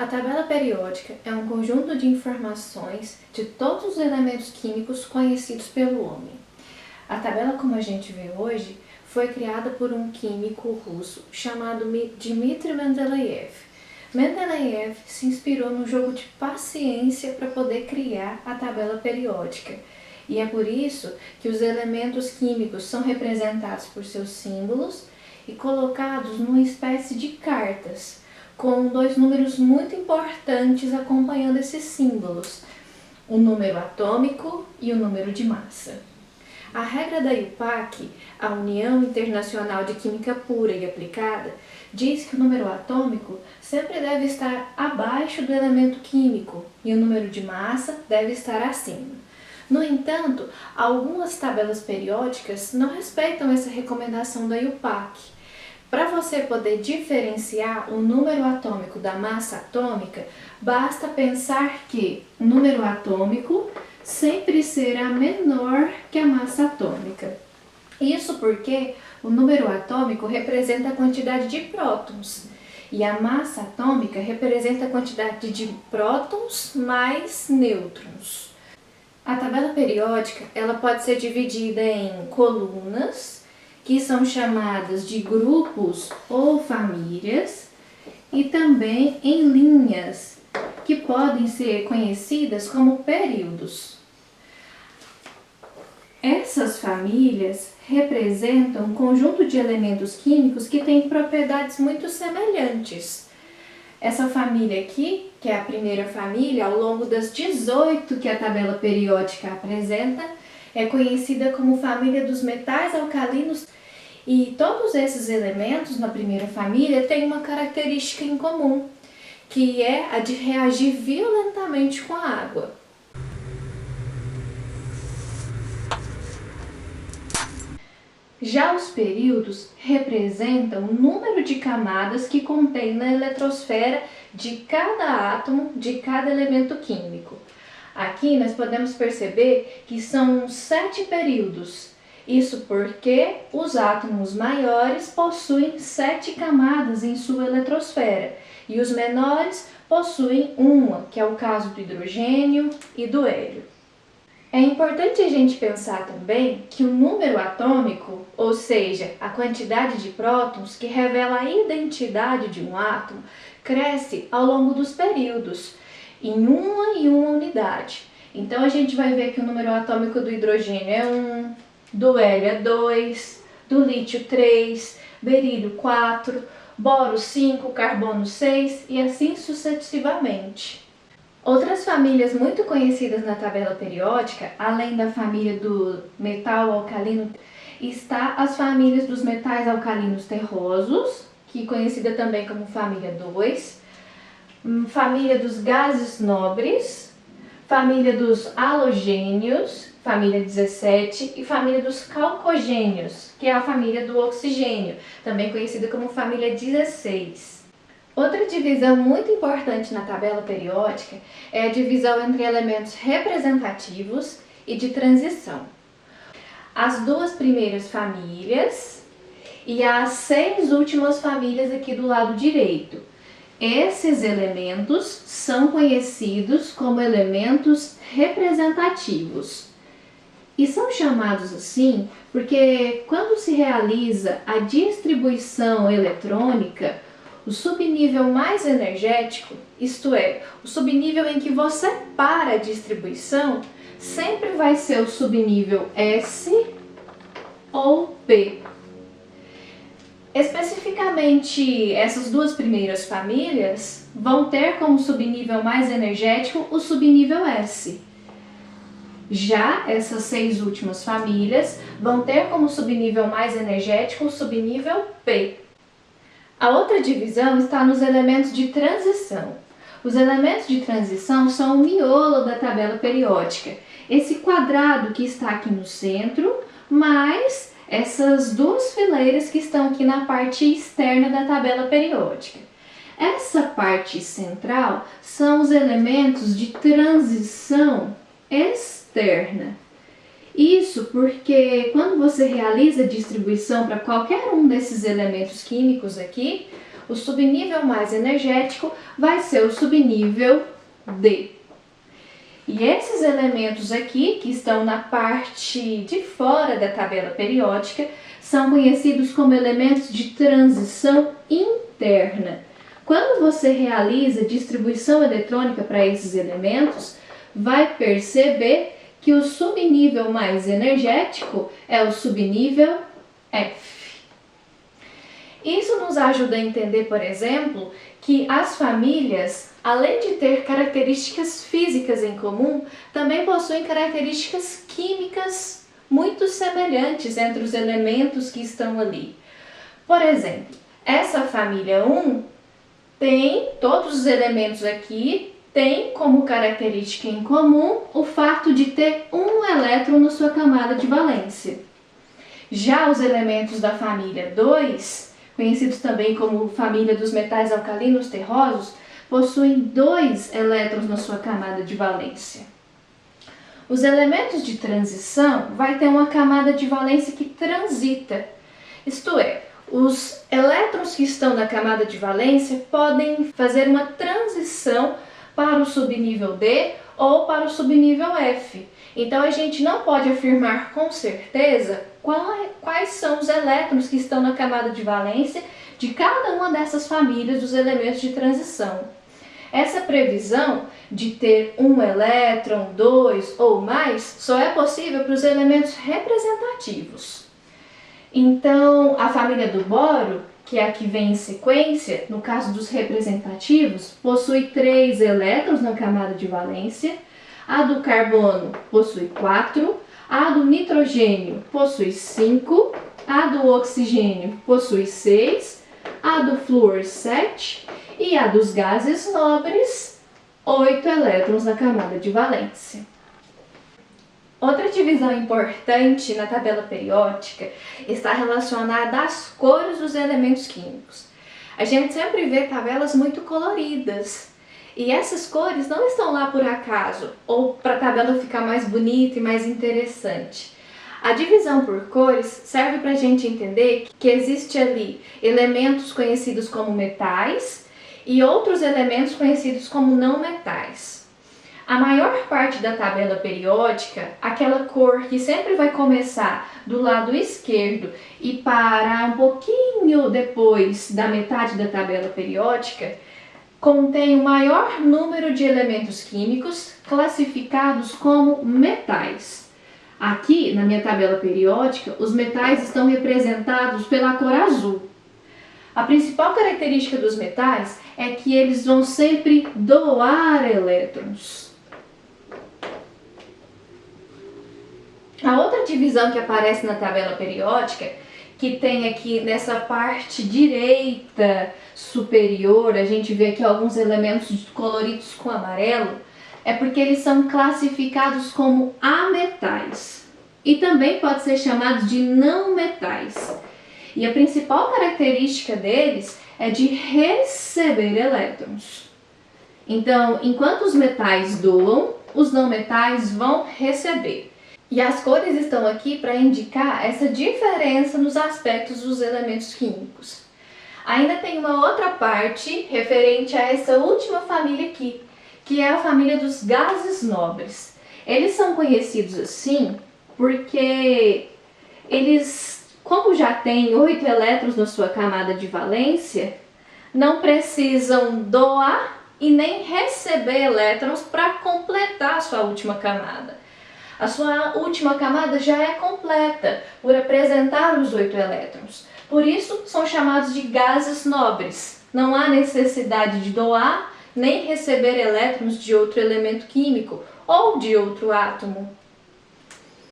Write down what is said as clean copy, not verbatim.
A tabela periódica é um conjunto de informações de todos os elementos químicos conhecidos pelo homem. A tabela, como a gente vê hoje, foi criada por um químico russo chamado Dmitry Mendeleev. Mendeleev se inspirou num jogo de paciência para poder criar a tabela periódica. E é por isso que os elementos químicos são representados por seus símbolos e colocados numa espécie de cartas, com dois números muito importantes acompanhando esses símbolos, o número atômico e o número de massa. A regra da IUPAC, a União Internacional de Química Pura e Aplicada, diz que o número atômico sempre deve estar abaixo do elemento químico e o número de massa deve estar acima. No entanto, algumas tabelas periódicas não respeitam essa recomendação da IUPAC. Para você poder diferenciar o número atômico da massa atômica, basta pensar que o número atômico sempre será menor que a massa atômica. Isso porque o número atômico representa a quantidade de prótons e a massa atômica representa a quantidade de prótons mais nêutrons. A tabela periódica ela pode ser dividida em colunas, que são chamadas de grupos ou famílias, e também em linhas, que podem ser conhecidas como períodos. Essas famílias representam um conjunto de elementos químicos que têm propriedades muito semelhantes. Essa família aqui, que é a primeira família, ao longo das 18 que a tabela periódica apresenta, é conhecida como família dos metais alcalinos, e todos esses elementos na primeira família têm uma característica em comum, que é a de reagir violentamente com a água. Já os períodos representam o número de camadas que contém na eletrosfera de cada átomo de cada elemento químico. Aqui nós podemos perceber que são 7 períodos. Isso porque os átomos maiores possuem 7 camadas em sua eletrosfera e os menores possuem uma, que é o caso do hidrogênio e do hélio. É importante a gente pensar também que o número atômico, ou seja, a quantidade de prótons que revela a identidade de um átomo, cresce ao longo dos períodos, em uma unidade. Então a gente vai ver que o número atômico do hidrogênio é 1, do hélio é 2, do lítio 3, berílio 4, boro 5, carbono 6 e assim sucessivamente. Outras famílias muito conhecidas na tabela periódica, além da família do metal alcalino, está as famílias dos metais alcalinos terrosos, que é conhecida também como família 2, família dos gases nobres, família dos halogênios, família 17, e família dos calcogênios, que é a família do oxigênio, também conhecida como família 16. Outra divisão muito importante na tabela periódica é a divisão entre elementos representativos e de transição. As duas primeiras famílias e as 6 últimas famílias aqui do lado direito. Esses elementos são conhecidos como elementos representativos. E são chamados assim porque quando se realiza a distribuição eletrônica, o subnível mais energético, isto é, o subnível em que você para a distribuição, sempre vai ser o subnível S ou P. Especificamente, essas duas primeiras famílias vão ter como subnível mais energético o subnível S. Já essas 6 últimas famílias vão ter como subnível mais energético o subnível P. A outra divisão está nos elementos de transição. Os elementos de transição são o miolo da tabela periódica. Esse quadrado que está aqui no centro, mais essas duas fileiras que estão aqui na parte externa da tabela periódica. Essa parte central são os elementos de transição externa. Isso porque quando você realiza a distribuição para qualquer um desses elementos químicos aqui, O subnível mais energético vai ser o subnível D. E esses elementos aqui, que estão na parte de fora da tabela periódica, são conhecidos como elementos de transição interna. Quando você realiza distribuição eletrônica para esses elementos, vai perceber que o subnível mais energético é o subnível F. Isso nos ajuda a entender, por exemplo, que as famílias, além de ter características físicas em comum, também possuem características químicas muito semelhantes entre os elementos que estão ali. Por exemplo, essa família 1 tem todos os elementos aqui, tem como característica em comum o fato de ter um elétron na sua camada de valência. Já os elementos da família 2, conhecidos também como família dos metais alcalinos terrosos, possuem 2 elétrons na sua camada de valência. Os elementos de transição vai ter uma camada de valência que transita, isto é, os elétrons que estão na camada de valência podem fazer uma transição para o subnível D ou para o subnível F. Então a gente não pode afirmar com certeza quais são os elétrons que estão na camada de valência de cada uma dessas famílias dos elementos de transição. Essa previsão de ter um elétron, 2 ou mais só é possível para os elementos representativos. Então, a família do boro, que é a que vem em sequência, no caso dos representativos, possui 3 elétrons na camada de valência, a do carbono possui 4, a do nitrogênio possui 5, a do oxigênio possui 6, a do flúor 7 e a dos gases nobres, 8 elétrons na camada de valência. Outra divisão importante na tabela periódica está relacionada às cores dos elementos químicos. A gente sempre vê tabelas muito coloridas e essas cores não estão lá por acaso ou para a tabela ficar mais bonita e mais interessante. A divisão por cores serve para a gente entender que existe ali elementos conhecidos como metais e outros elementos conhecidos como não metais. A maior parte da tabela periódica, aquela cor que sempre vai começar do lado esquerdo e parar um pouquinho depois da metade da tabela periódica, contém o maior número de elementos químicos classificados como metais. Aqui, na minha tabela periódica, os metais estão representados pela cor azul. A principal característica dos metais é que eles vão sempre doar elétrons. A outra divisão que aparece na tabela periódica, que tem aqui nessa parte direita superior, a gente vê aqui alguns elementos coloridos com amarelo, é porque eles são classificados como ametais e também pode ser chamados de não metais. E a principal característica deles é de receber elétrons. Então, enquanto os metais doam, os não metais vão receber. E as cores estão aqui para indicar essa diferença nos aspectos dos elementos químicos. Ainda tem uma outra parte referente a essa última família aqui, que é a família dos gases nobres. Eles são conhecidos assim porque eles, como já têm 8 elétrons na sua camada de valência, não precisam doar e nem receber elétrons para completar a sua última camada. A sua última camada já é completa por apresentar os 8 elétrons. Por isso, são chamados de gases nobres. Não há necessidade de doar nem receber elétrons de outro elemento químico ou de outro átomo.